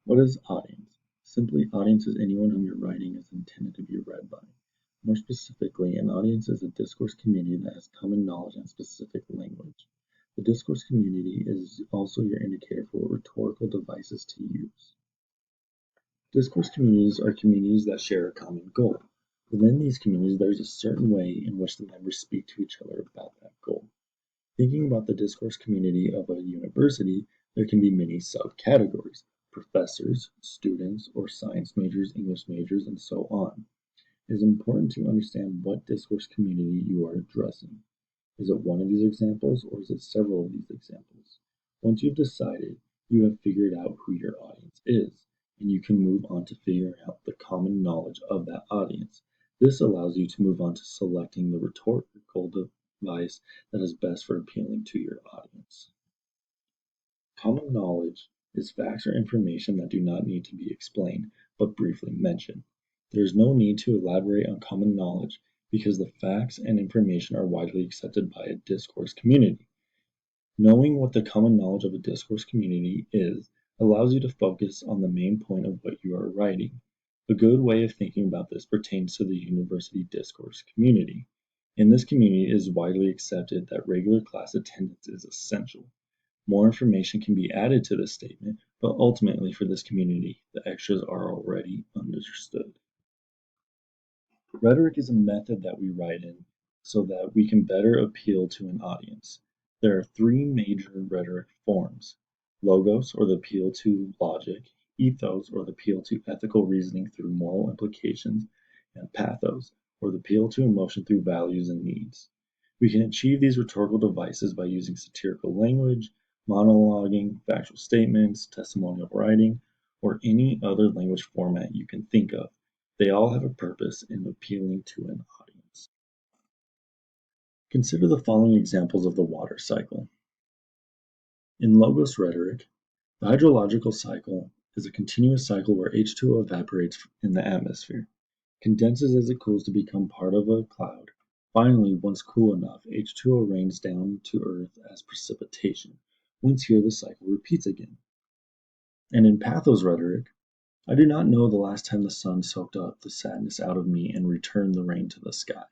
What is audience? Simply, audience is anyone whom your writing is intended to be read by. More specifically, an audience is a discourse community that has common knowledge and specific language. The discourse community is also your indicator for what rhetorical devices to use. Discourse communities are communities that share a common goal. Within these communities, there is a certain way in which the members speak to each other about that goal. Thinking about the discourse community of a university, there can be many subcategories: professors, students, or science majors, English majors, and so on. It is important to understand what discourse community you are addressing. Is it one of these examples, or is it several of these examples? Once you've decided, you have figured out who your audience is, and you can move on to figuring out the common knowledge of that audience. This allows you to move on to selecting the rhetorical device that is best for appealing to your audience. Common knowledge is facts or information that do not need to be explained, but briefly mentioned. There is no need to elaborate on common knowledge because the facts and information are widely accepted by a discourse community. Knowing what the common knowledge of a discourse community is allows you to focus on the main point of what you are writing. A good way of thinking about this pertains to the university discourse community. In this community, it is widely accepted that regular class attendance is essential. More information can be added to this statement, but ultimately for this community, the extras are already understood. Rhetoric is a method that we write in so that we can better appeal to an audience. There are three major rhetoric forms: logos, or the appeal to logic; ethos, or the appeal to ethical reasoning through moral implications; and pathos, or the appeal to emotion through values and needs. We can achieve these rhetorical devices by using satirical language, monologuing, factual statements, testimonial writing, or any other language format you can think of. They all have a purpose in appealing to an audience. Consider the following examples of the water cycle. In logos rhetoric, the hydrological cycle is a continuous cycle where H2O evaporates in the atmosphere, condenses as it cools to become part of a cloud. Finally, once cool enough, H2O rains down to Earth as precipitation. Once here, the cycle repeats again. And in pathos rhetoric, I do not know the last time the sun soaked up the sadness out of me and returned the rain to the sky.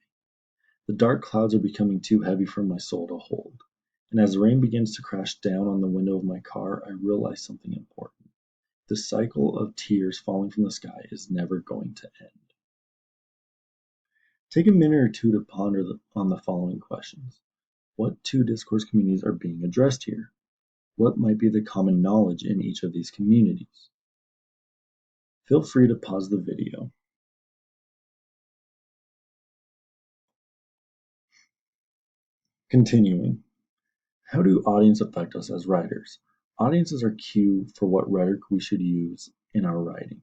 The dark clouds are becoming too heavy for my soul to hold, and as the rain begins to crash down on the window of my car, I realize something important. The cycle of tears falling from the sky is never going to end. Take a minute or two to ponder on the following questions. What two discourse communities are being addressed here? What might be the common knowledge in each of these communities? Feel free to pause the video. Continuing. How do audience affect us as writers? Audiences are cue for what rhetoric we should use in our writing.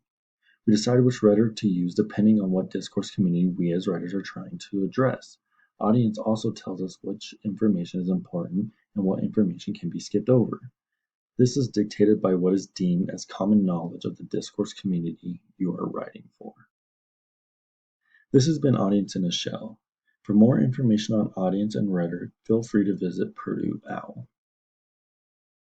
We decide which rhetoric to use depending on what discourse community we as writers are trying to address. Audience also tells us which information is important and what information can be skipped over. This is dictated by what is deemed as common knowledge of the discourse community you are writing for. This has been Audience in a Shell. For more information on audience and rhetoric, feel free to visit Purdue OWL.